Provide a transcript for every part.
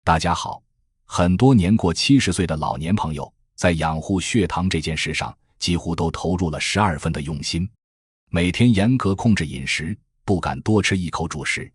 大家好，很多年过70岁的老年朋友在养护血糖这件事上几乎都投入了12分的用心，每天严格控制饮食，不敢多吃一口主食，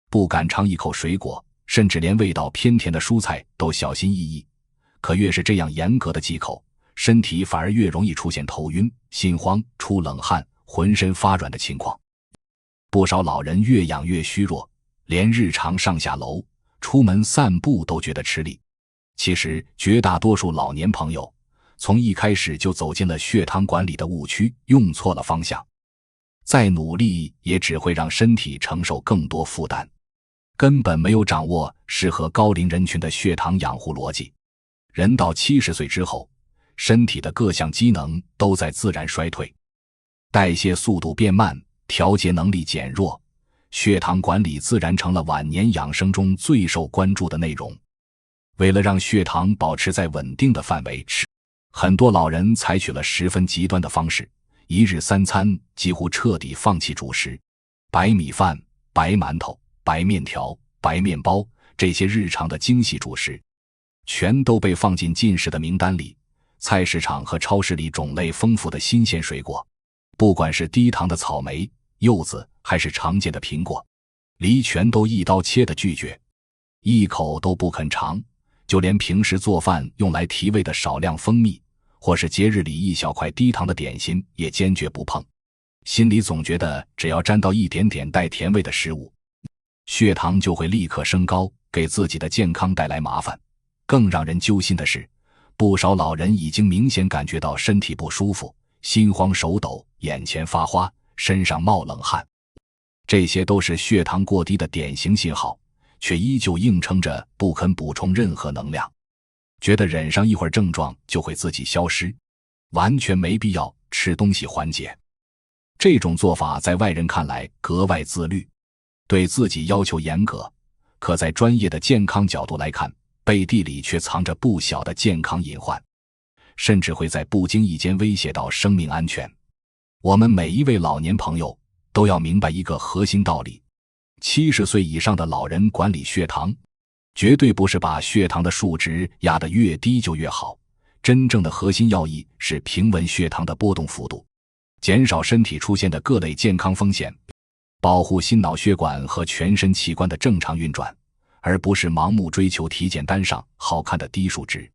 不敢尝一口水果，甚至连味道偏甜的蔬菜都小心翼翼。可越是这样严格的忌口，身体反而越容易出现头晕、心慌、出冷汗、浑身发软的情况。不少老人越养越虚弱，连日常上下楼、出门散步都觉得吃力。其实绝大多数老年朋友从一开始就走进了血糖管理的误区，用错了方向，再努力也只会让身体承受更多负担，根本没有掌握适合高龄人群的血糖养护逻辑。人到70岁之后，身体的各项机能都在自然衰退，代谢速度变慢，调节能力减弱，血糖管理自然成了晚年养生中最受关注的内容。为了让血糖保持在稳定的范围，很多老人采取了十分极端的方式，一日三餐几乎彻底放弃主食，白米饭、白馒头、白面条、白面包，这些日常的精细主食全都被放进禁食的名单里。菜市场和超市里种类丰富的新鲜水果，不管是低糖的草莓、柚子，还是常见的苹果、梨，全都一刀切的拒绝，一口都不肯尝。就连平时做饭用来提味的少量蜂蜜，或是节日里一小块低糖的点心，也坚决不碰。心里总觉得只要沾到一点点带甜味的食物，血糖就会立刻升高，给自己的健康带来麻烦。更让人揪心的是，不少老人已经明显感觉到身体不舒服，心慌手抖，眼前发花，身上冒冷汗，这些都是血糖过低的典型信号，却依旧硬撑着不肯补充任何能量，觉得忍上一会儿症状就会自己消失，完全没必要吃东西缓解。这种做法在外人看来格外自律，对自己要求严格，可在专业的健康角度来看，背地里却藏着不小的健康隐患，甚至会在不经意间威胁到生命安全。我们每一位老年朋友都要明白一个核心道理，70岁以上的老人管理血糖，绝对不是把血糖的数值压得越低就越好，真正的核心要义是平稳血糖的波动幅度，减少身体出现的各类健康风险，保护心脑血管和全身器官的正常运转，而不是盲目追求体检单上好看的低数值。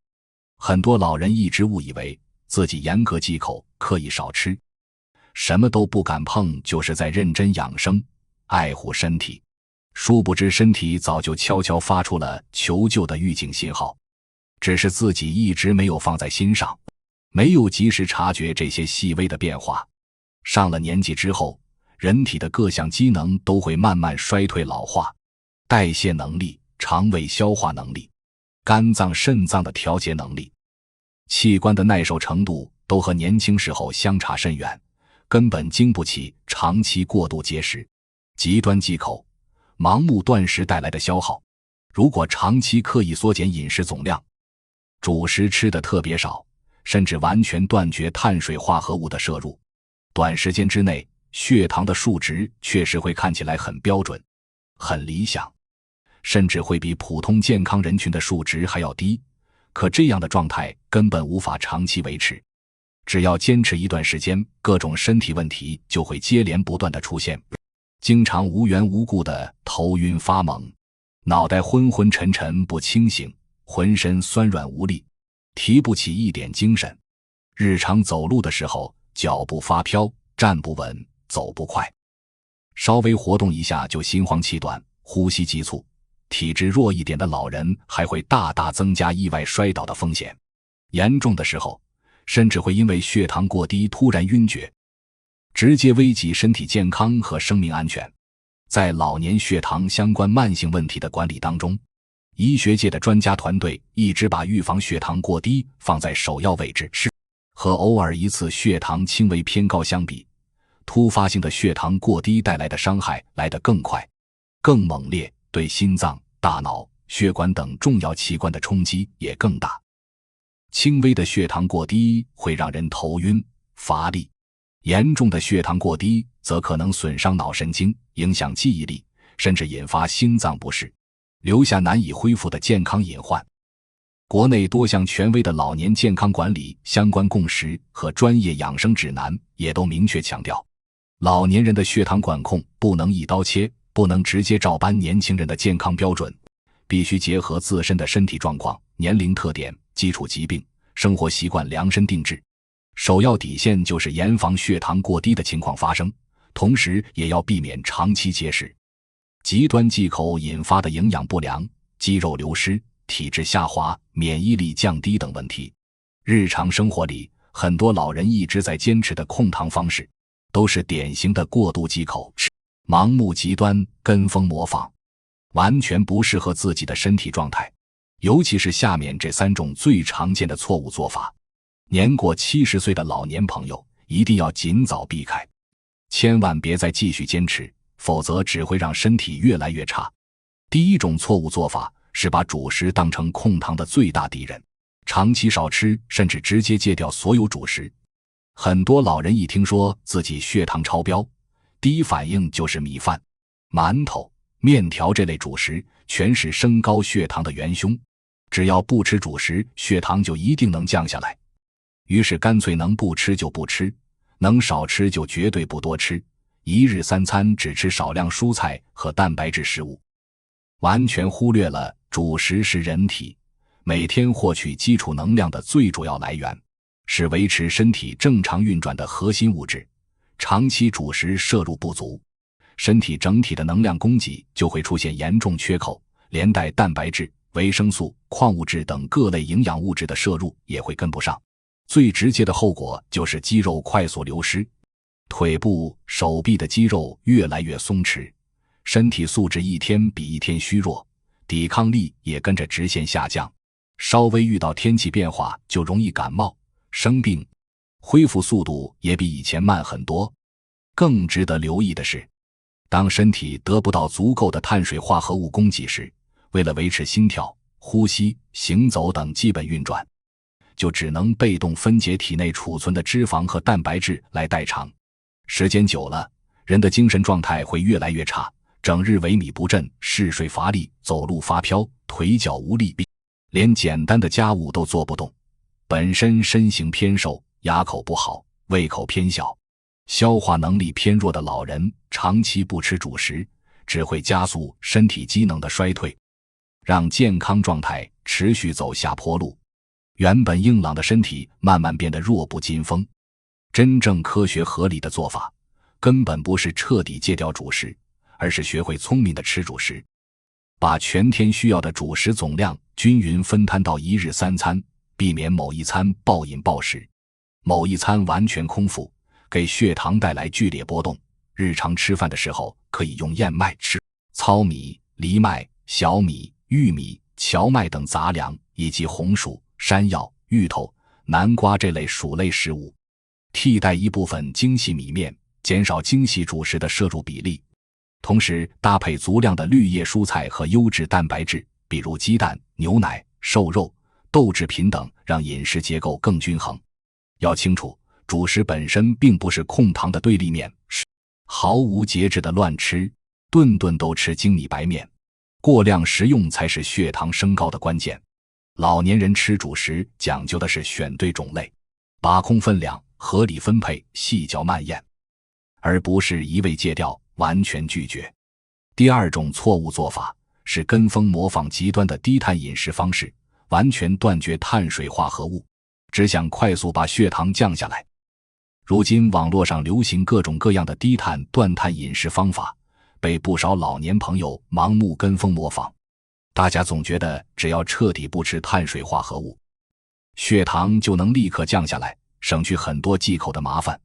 很多老人一直误以为自己严格忌口，刻意少吃，什么都不敢碰，就是在认真养生，爱护身体。殊不知身体早就悄悄发出了求救的预警信号，只是自己一直没有放在心上，没有及时察觉这些细微的变化。上了年纪之后，人体的各项机能都会慢慢衰退老化，代谢能力、肠胃消化能力、肝脏肾脏的调节能力、器官的耐受程度都和年轻时候相差甚远，根本经不起长期过度节食、极端忌口、盲目断食带来的消耗。如果长期刻意缩减饮食总量，主食吃得特别少，甚至完全断绝碳水化合物的摄入，短时间之内血糖的数值确实会看起来很标准、很理想，甚至会比普通健康人群的数值还要低。可这样的状态根本无法长期维持，只要坚持一段时间，各种身体问题就会接连不断的出现，经常无缘无故的头晕发懵，脑袋昏昏沉沉不清醒，浑身酸软无力，提不起一点精神，日常走路的时候脚步发飘，站不稳，走不快，稍微活动一下就心慌气短，呼吸急促。体质弱一点的老人还会大大增加意外摔倒的风险，严重的时候甚至会因为血糖过低突然晕厥，直接危及身体健康和生命安全。在老年血糖相关慢性问题的管理当中，医学界的专家团队一直把预防血糖过低放在首要位置，和偶尔一次血糖轻微偏高相比，突发性的血糖过低带来的伤害来得更快、更猛烈，对心脏、大脑、血管等重要器官的冲击也更大。轻微的血糖过低会让人头晕、乏力，严重的血糖过低则可能损伤脑神经，影响记忆力，甚至引发心脏不适。留下难以恢复的健康隐患。国内多项权威的老年健康管理相关共识和专业养生指南也都明确强调，老年人的血糖管控不能一刀切，不能直接照搬年轻人的健康标准，必须结合自身的身体状况、年龄特点、基础疾病、生活习惯量身定制。首要底线就是严防血糖过低的情况发生，同时也要避免长期节食。极端忌口引发的营养不良、肌肉流失、体质下滑、免疫力降低等问题。日常生活里，很多老人一直在坚持的控糖方式，都是典型的过度忌口、盲目极端、跟风模仿，完全不适合自己的身体状态。尤其是下面这3种最常见的错误做法，年过70岁的老年朋友一定要尽早避开，千万别再继续坚持，否则只会让身体越来越差。第一种错误做法是把主食当成控糖的最大敌人，长期少吃甚至直接戒掉所有主食。很多老人一听说自己血糖超标，第一反应就是米饭、馒头、面条这类主食全是升高血糖的元凶，只要不吃主食，血糖就一定能降下来。于是干脆能不吃就不吃，能少吃就绝对不多吃，一日3餐只吃少量蔬菜和蛋白质食物，完全忽略了主食是人体每天获取基础能量的最主要来源，是维持身体正常运转的核心物质。长期主食摄入不足，身体整体的能量供给就会出现严重缺口，连带蛋白质、维生素、矿物质等各类营养物质的摄入也会跟不上。最直接的后果就是肌肉快速流失，腿部、手臂的肌肉越来越松弛，身体素质一天比一天虚弱，抵抗力也跟着直线下降，稍微遇到天气变化就容易感冒、生病，恢复速度也比以前慢很多。更值得留意的是，当身体得不到足够的碳水化合物供给时，为了维持心跳、呼吸、行走等基本运转，就只能被动分解体内储存的脂肪和蛋白质来代偿。时间久了，人的精神状态会越来越差，整日萎靡不振，嗜睡乏力，走路发飘，腿脚无力，连简单的家务都做不动。本身身形偏瘦，牙口不好，胃口偏小，消化能力偏弱的老人，长期不吃主食，只会加速身体机能的衰退，让健康状态持续走下坡路。原本硬朗的身体慢慢变得弱不禁风。真正科学合理的做法，根本不是彻底戒掉主食，而是学会聪明的吃主食，把全天需要的主食总量均匀分摊到一日3餐，避免某一餐暴饮暴食，某一餐完全空腹，给血糖带来剧烈波动。日常吃饭的时候可以用燕麦、糙米、藜麦、小米、玉米、荞麦等杂粮，以及红薯、山药、芋头、南瓜这类薯类食物，替代一部分精细米面，减少精细主食的摄入比例，同时搭配足量的绿叶蔬菜和优质蛋白质，比如鸡蛋、牛奶、瘦肉、豆制品等，让饮食结构更均衡。要清楚，主食本身并不是控糖的对立面，是毫无节制的乱吃，顿顿都吃精米白面，过量食用才是血糖升高的关键。老年人吃主食讲究的是选对种类，把控分量，合理分配，细嚼慢咽，而不是一味戒掉，完全拒绝。第二种错误做法是跟风模仿极端的低碳饮食方式，完全断绝碳水化合物，只想快速把血糖降下来。如今网络上流行各种各样的低碳断碳饮食方法，被不少老年朋友盲目跟风模仿。大家总觉得只要彻底不吃碳水化合物，血糖就能立刻降下来，省去很多忌口的麻烦，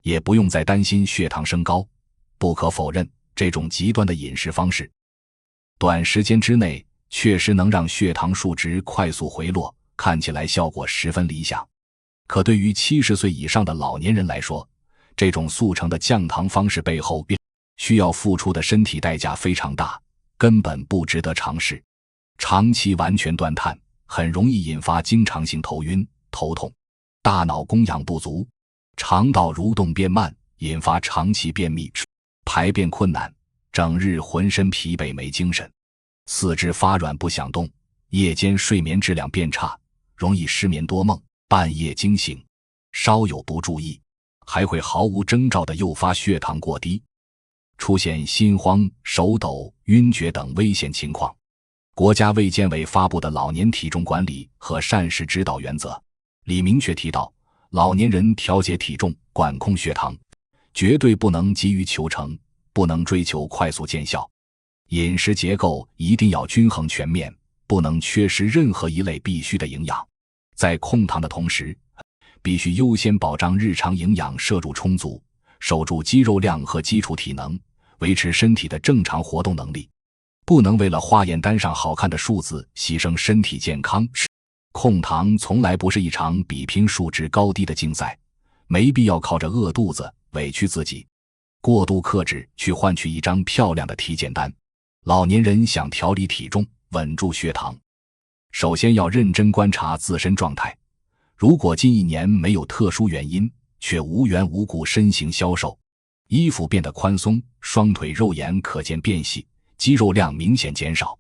也不用再担心血糖升高。不可否认，这种极端的饮食方式，短时间之内确实能让血糖数值快速回落，看起来效果十分理想。可对于70岁以上的老年人来说，这种速成的降糖方式背后需要付出的身体代价非常大，根本不值得尝试。长期完全断碳，很容易引发经常性头晕、头痛，大脑供氧不足，肠道蠕动变慢，引发长期便秘、排便困难，整日浑身疲惫没精神。四肢发软不想动，夜间睡眠质量变差，容易失眠多梦，半夜惊醒，稍有不注意，还会毫无征兆地诱发血糖过低，出现心慌、手抖、晕厥等危险情况。国家卫健委发布的老年体重管理和膳食指导原则里明确提到，老年人调节体重、管控血糖，绝对不能急于求成，不能追求快速见效。饮食结构一定要均衡全面，不能缺失任何一类必需的营养。在控糖的同时，必须优先保障日常营养摄入充足，守住肌肉量和基础体能，维持身体的正常活动能力。不能为了化验单上好看的数字牺牲身体健康。控糖从来不是一场比拼数值高低的竞赛，没必要靠着饿肚子委屈自己，过度克制去换取一张漂亮的体检单。老年人想调理体重、稳住血糖，首先要认真观察自身状态。如果近1年没有特殊原因，却无缘无故身形消瘦，衣服变得宽松，双腿肉眼可见变细，肌肉量明显减少，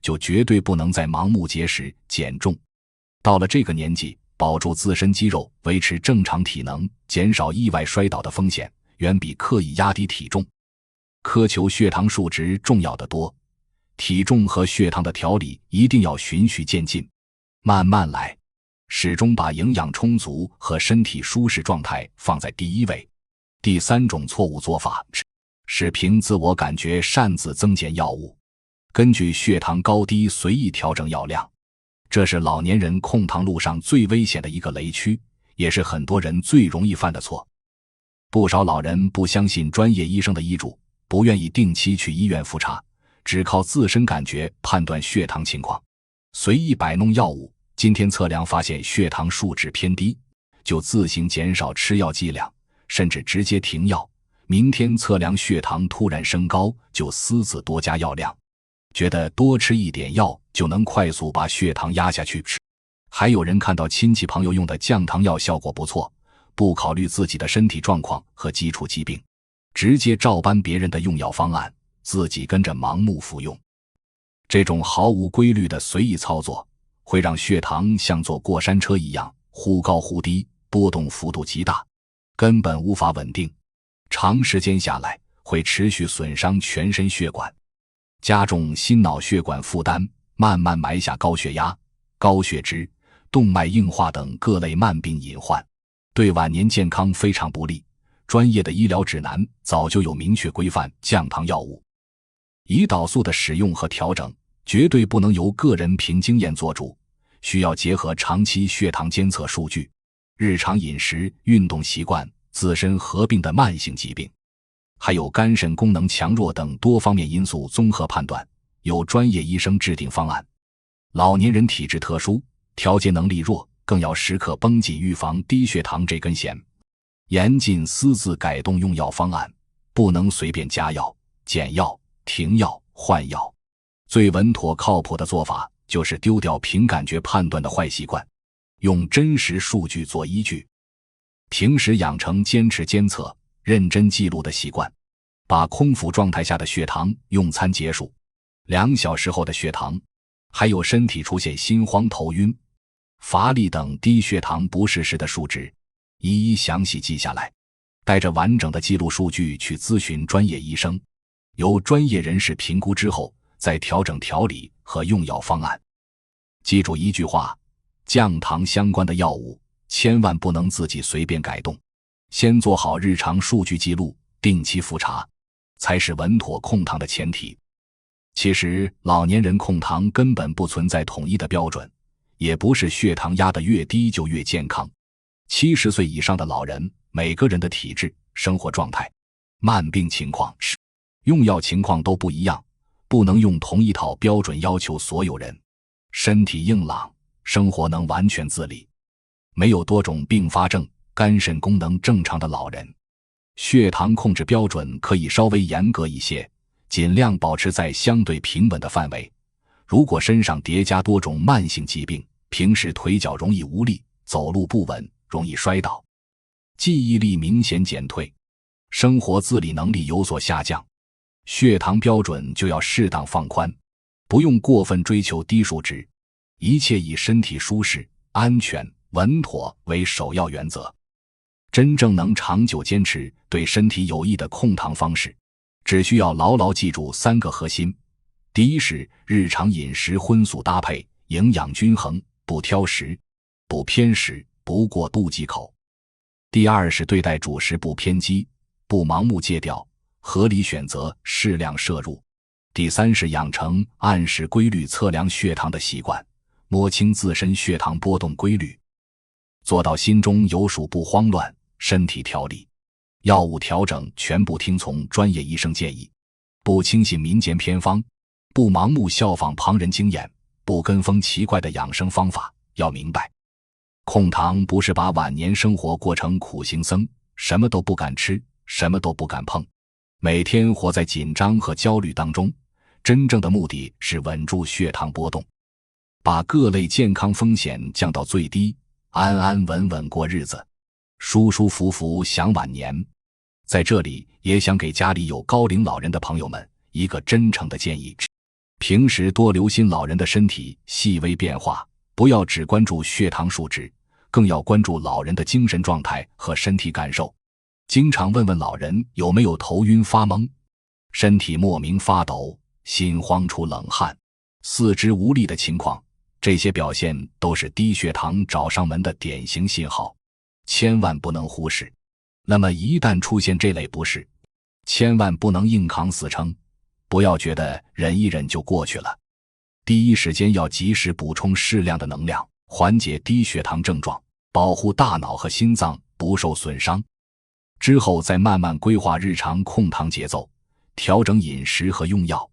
就绝对不能再盲目节食减重。到了这个年纪，保住自身肌肉，维持正常体能，减少意外摔倒的风险，远比刻意压低体重苛求血糖数值重要得多。体重和血糖的调理一定要循序渐进，慢慢来，始终把营养充足和身体舒适状态放在第一位。第3种错误做法是凭自我感觉擅自增减药物，根据血糖高低随意调整药量。这是老年人控糖路上最危险的一个雷区，也是很多人最容易犯的错。不少老人不相信专业医生的医嘱，不愿意定期去医院复查，只靠自身感觉判断血糖情况，随意摆弄药物。今天测量发现血糖数值偏低，就自行减少吃药剂量，甚至直接停药。明天测量血糖突然升高，就私自多加药量，觉得多吃一点药就能快速把血糖压下去。还有人看到亲戚朋友用的降糖药效果不错，不考虑自己的身体状况和基础疾病，直接照搬别人的用药方案，自己跟着盲目服用。这种毫无规律的随意操作，会让血糖像坐过山车一样忽高忽低，波动幅度极大，根本无法稳定。长时间下来，会持续损伤全身血管，加重心脑血管负担，慢慢埋下高血压、高血脂、动脉硬化等各类慢病隐患，对晚年健康非常不利。专业的医疗指南早就有明确规范降糖药物。胰岛素的使用和调整绝对不能由个人凭经验做主，需要结合长期血糖监测数据、日常饮食、运动习惯、自身合并的慢性疾病，还有肝肾功能强弱等多方面因素综合判断，由专业医生制定方案。老年人体质特殊，调节能力弱，更要时刻绷紧预防低血糖这根弦，严禁私自改动用药方案，不能随便加药、减药、停药、换药。最稳妥靠谱的做法就是丢掉凭感觉判断的坏习惯，用真实数据做依据。平时养成坚持监测、认真记录的习惯，把空腹状态下的血糖、用餐结束、2小时后的血糖，还有身体出现心慌、头晕、乏力等低血糖不适时的数值，一一详细记下来，带着完整的记录数据去咨询专业医生，由专业人士评估之后，再调整调理和用药方案。记住一句话，降糖相关的药物千万不能自己随便改动，先做好日常数据记录，定期复查，才是稳妥控糖的前提。其实老年人控糖根本不存在统一的标准，也不是血糖压得越低就越健康。70岁以上的老人，每个人的体质、生活状态、慢病情况、用药情况都不一样，不能用同一套标准要求所有人。身体硬朗，生活能完全自理，没有多种并发症，肝肾功能正常的老人，血糖控制标准可以稍微严格一些，尽量保持在相对平稳的范围。如果身上叠加多种慢性疾病，平时腿脚容易无力，走路不稳，容易摔倒，记忆力明显减退，生活自理能力有所下降，血糖标准就要适当放宽。不用过分追求低数值，一切以身体舒适、安全、稳妥为首要原则。真正能长久坚持对身体有益的控糖方式，只需要牢牢记住3个核心。第一是日常饮食荤素搭配，营养均衡，不挑食，不偏食，不过度忌口。第二是对待主食不偏激，不盲目戒掉，合理选择，适量摄入。第三是养成按时规律测量血糖的习惯，摸清自身血糖波动规律，做到心中有数不慌乱，身体调理、药物调整全部听从专业医生建议，不轻信民间偏方，不盲目效仿旁人经验，不跟风奇怪的养生方法。要明白，控糖不是把晚年生活过成苦行僧，什么都不敢吃，什么都不敢碰，每天活在紧张和焦虑当中。真正的目的是稳住血糖波动，把各类健康风险降到最低，安安稳稳过日子，舒舒服服享晚年。在这里也想给家里有高龄老人的朋友们一个真诚的建议，平时多留心老人的身体细微变化，不要只关注血糖数值，更要关注老人的精神状态和身体感受。经常问问老人有没有头晕发懵、身体莫名发抖、心慌出冷汗、四肢无力的情况，这些表现都是低血糖找上门的典型信号，千万不能忽视。那么一旦出现这类不适，千万不能硬扛死撑，不要觉得忍一忍就过去了，第一时间要及时补充适量的能量，缓解低血糖症状，保护大脑和心脏不受损伤。之后再慢慢规划日常控糖节奏，调整饮食和用药。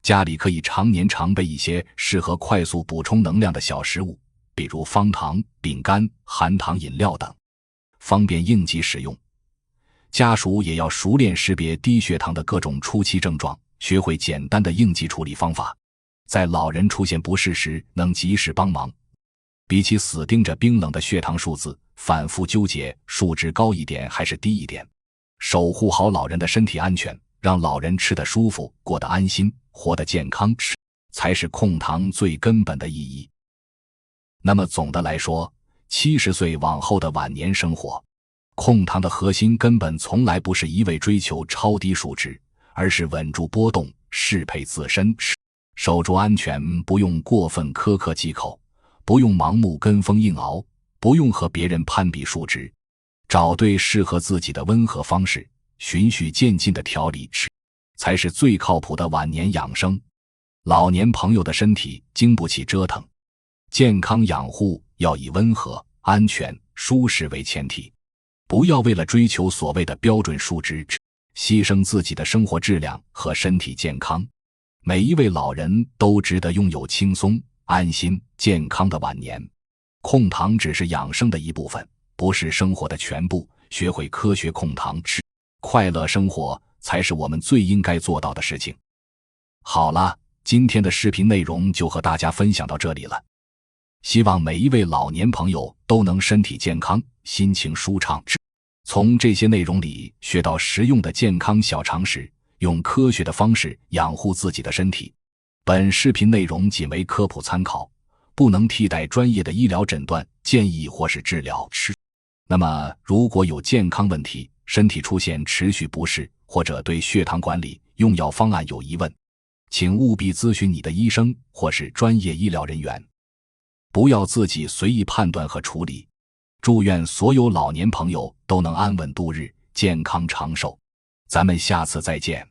家里可以常年常备一些适合快速补充能量的小食物，比如方糖、饼干、含糖饮料等，方便应急使用。家属也要熟练识别低血糖的各种初期症状，学会简单的应急处理方法，在老人出现不适时能及时帮忙。比起死盯着冰冷的血糖数字，反复纠结数值高一点还是低一点，守护好老人的身体安全，让老人吃得舒服，过得安心，活得健康，才是控糖最根本的意义。那么总的来说，70岁往后的晚年生活，控糖的核心根本从来不是一味追求超低数值，而是稳住波动，适配自身，守住安全，不用过分苛刻忌口，不用盲目跟风硬熬，不用和别人攀比数值，找对适合自己的温和方式，循序渐进的调理，才是最靠谱的晚年养生。老年朋友的身体经不起折腾，健康养护要以温和、安全、舒适为前提，不要为了追求所谓的标准数值，牺牲自己的生活质量和身体健康。每一位老人都值得拥有轻松、安心、健康的晚年。控糖只是养生的一部分，不是生活的全部。学会科学控糖，快乐生活才是我们最应该做到的事情。好了，今天的视频内容就和大家分享到这里了。希望每一位老年朋友都能身体健康，心情舒畅，从这些内容里学到实用的健康小常识，用科学的方式养护自己的身体。本视频内容仅为科普参考，不能替代专业的医疗诊断、建议或是治疗。那么如果有健康问题，身体出现持续不适，或者对血糖管理、用药方案有疑问，请务必咨询你的医生或是专业医疗人员，不要自己随意判断和处理。祝愿所有老年朋友都能安稳度日，健康长寿。咱们下次再见。